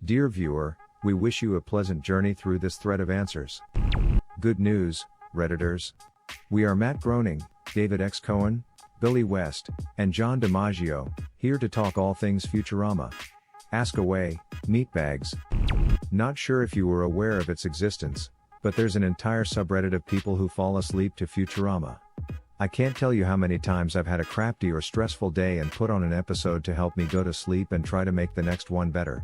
Dear viewer, we wish you a pleasant journey through this thread of answers. Good news, Redditors. We are Matt Groening, David X. Cohen, Billy West, and John DiMaggio, here to talk all things FuturAmA. Ask away, meatbags. Not sure if you were aware of its existence, but there's an entire subreddit of people who fall asleep to FuturAmA. I can't tell you how many times I've had a crappy or stressful day and put on an episode to help me go to sleep and try to make the next one better.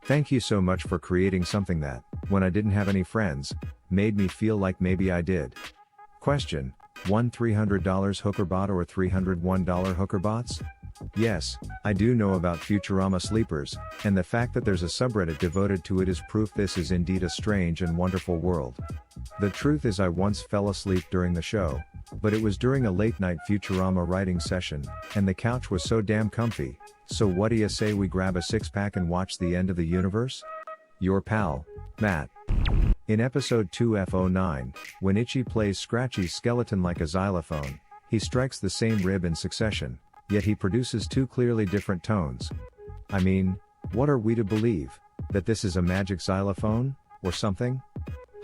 Thank you so much for creating something that, when I didn't have any friends, made me feel like maybe I did. Question: $1 $300 hooker bot or $301 hooker bots? Yes, I do know about FuturAmA sleepers, and the fact that there's a subreddit devoted to it is proof this is indeed a strange and wonderful world. The truth is I once fell asleep during the show, but it was during a late-night FuturAmA writing session, and the couch was so damn comfy, so what do you say we grab a six-pack and watch the end of the universe? Your pal, Matt. In episode 2F09, when Itchy plays Scratchy's skeleton like a xylophone, he strikes the same rib in succession, yet he produces two clearly different tones. I mean, what are we to believe? That this is a magic xylophone, or something?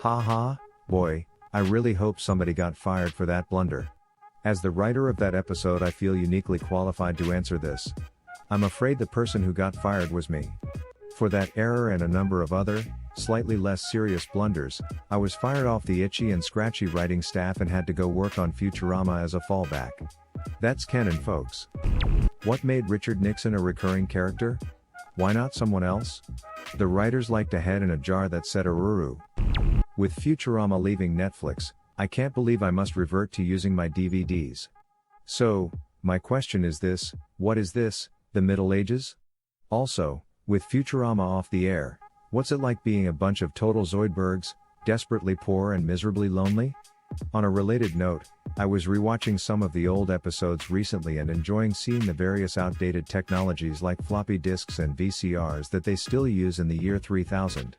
Ha ha, boy, I really hope somebody got fired for that blunder. As the writer of that episode, I feel uniquely qualified to answer this. I'm afraid the person who got fired was me. For that error and a number of other, slightly less serious blunders, I was fired off the Itchy and Scratchy writing staff and had to go work on FuturAmA as a fallback. That's canon, folks. What made Richard Nixon a recurring character? Why not someone else? The writers liked a head in a jar that said Ururu. With FuturAmA leaving Netflix, I can't believe I must revert to using my DVDs. So, my question is this: what is this, the Middle Ages? Also, with FuturAmA off the air, what's it like being a bunch of total Zoidbergs, desperately poor and miserably lonely? On a related note, I was rewatching some of the old episodes recently and enjoying seeing the various outdated technologies like floppy disks and VCRs that they still use in the year 3000.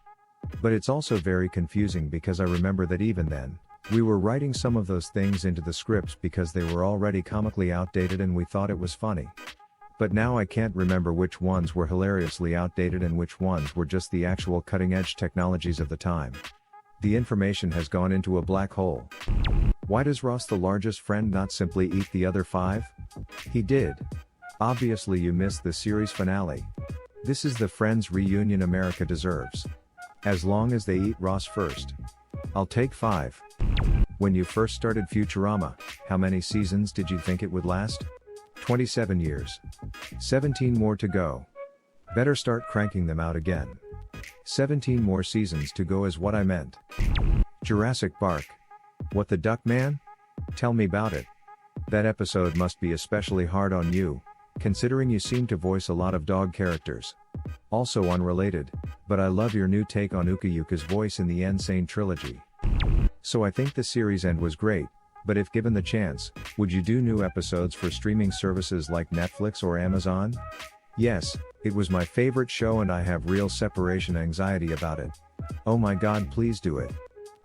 But it's also very confusing because I remember that even then, we were writing some of those things into the scripts because they were already comically outdated and we thought it was funny. But now I can't remember which ones were hilariously outdated and which ones were just the actual cutting-edge technologies of the time. The information has gone into a black hole. Why does Ross the largest friend not simply eat the other five? He did. Obviously you missed the series finale. This is the Friends reunion America deserves. As long as they eat Ross first. I'll take 5. When you first started FuturAmA, how many seasons did you think it would last? 27 years. 17 more to go. Better start cranking them out again. 17 more seasons to go is what I meant. Jurassic Bark. What the duck, man? Tell me about it. That episode must be especially hard on you, considering you seem to voice a lot of dog characters. Also unrelated, but I love your new take on Uka Yuka's voice in the Insane trilogy. So I think the series end was great, but if given the chance, would you do new episodes for streaming services like Netflix or Amazon? Yes, it was my favorite show and I have real separation anxiety about it. Oh my god, please do it.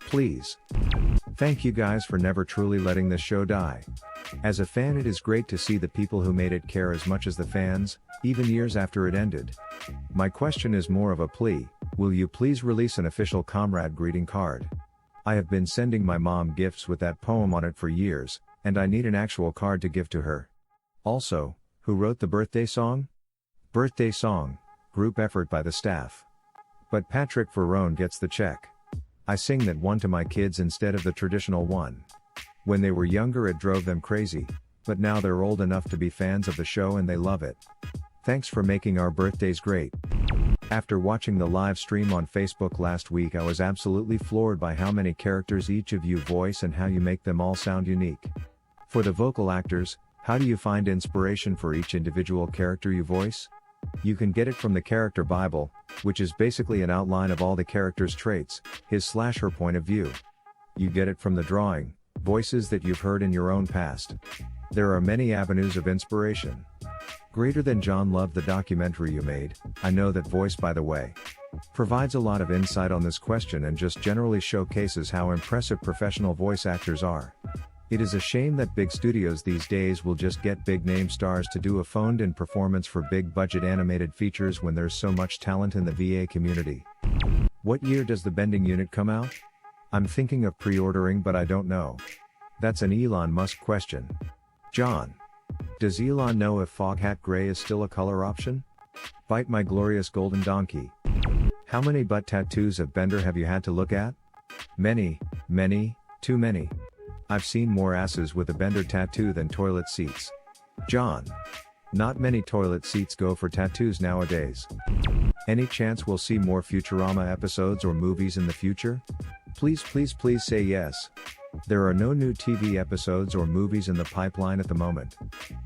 Please. Thank you guys for never truly letting this show die. As a fan, it is great to see the people who made it care as much as the fans, even years after it ended. My question is more of a plea: will you please release an official comrade greeting card? I have been sending my mom gifts with that poem on it for years, and I need an actual card to give to her. Also, who wrote the birthday song? Birthday song, group effort by the staff. But Patrick Verone gets the check. I sing that one to my kids instead of the traditional one. When they were younger it drove them crazy, but now they're old enough to be fans of the show and they love it. Thanks for making our birthdays great. After watching the live stream on Facebook last week, I was absolutely floored by how many characters each of you voice and how you make them all sound unique. For the vocal actors, how do you find inspiration for each individual character you voice? You can get it from the Character Bible, which is basically an outline of all the characters' traits, his/her point of view. You get it from the drawing, voices that you've heard in your own past. There are many avenues of inspiration. Greater Than John loved the documentary you made. I know that voice, by the way, provides a lot of insight on this question and just generally showcases how impressive professional voice actors are. It is a shame that big studios these days will just get big name stars to do a phoned-in performance for big budget animated features when there's so much talent in the VA community. What year does the bending unit come out? I'm thinking of pre-ordering but I don't know. That's an Elon Musk question. John. Does Elon know if Foghat Gray is still a color option? Bite my glorious golden donkey. How many butt tattoos of Bender have you had to look at? Many, too many. I've seen more asses with a Bender tattoo than toilet seats. John. Not many toilet seats go for tattoos nowadays. Any chance we'll see more FuturAmA episodes or movies in the future? Please say yes. There are no new TV episodes or movies in the pipeline at the moment.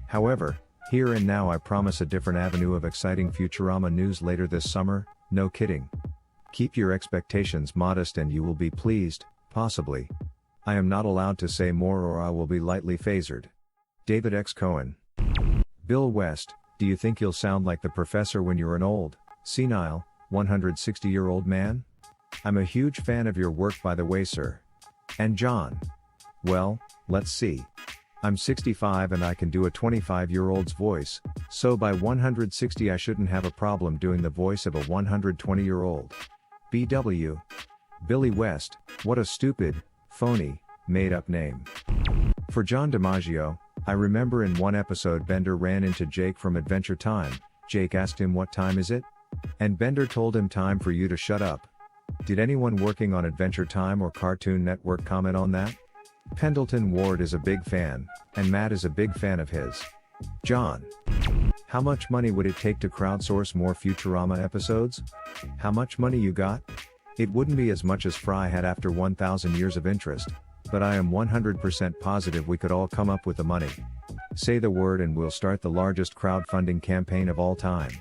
However, here and now I promise a different avenue of exciting FuturAmA news later this summer, no kidding. Keep your expectations modest and you will be pleased, possibly. I am not allowed to say more or I will be lightly phasered. David X. Cohen. Bill West, do you think you'll sound like the professor when you're an old, senile, 160-year-old man? I'm a huge fan of your work by the way, sir. And John. Well, let's see. I'm 65 and I can do a 25-year-old's voice, so by 160 I shouldn't have a problem doing the voice of a 120-year-old. BW. Billy West, what a stupid, phony, made-up name. For John DiMaggio, I remember in one episode Bender ran into Jake from Adventure Time. Jake asked him what time is it? And Bender told him time for you to shut up. Did anyone working on Adventure Time or Cartoon Network comment on that? Pendleton Ward is a big fan, and Matt is a big fan of his. John. How much money would it take to crowdsource more FuturAmA episodes? How much money you got? It wouldn't be as much as Fry had after 1,000 years of interest, but I am 100% positive we could all come up with the money. Say the word and we'll start the largest crowdfunding campaign of all time.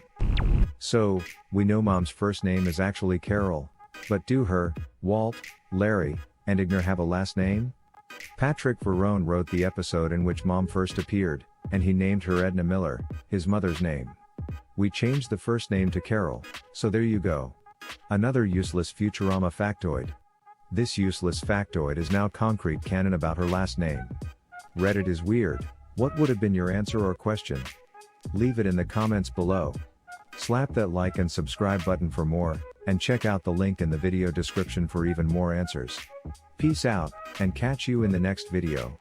So, we know Mom's first name is actually Carol, but do her, Walt, Larry, and Ignar have a last name? Patrick Verone wrote the episode in which Mom first appeared, and he named her Edna Miller, his mother's name. We changed the first name to Carol, so there you go. Another useless FuturAmA factoid. This useless factoid is now concrete canon about her last name. Reddit is weird. What would have been your answer or question? Leave it in the comments below. Slap that like and subscribe button for more, and check out the link in the video description for even more answers. Peace out, and catch you in the next video.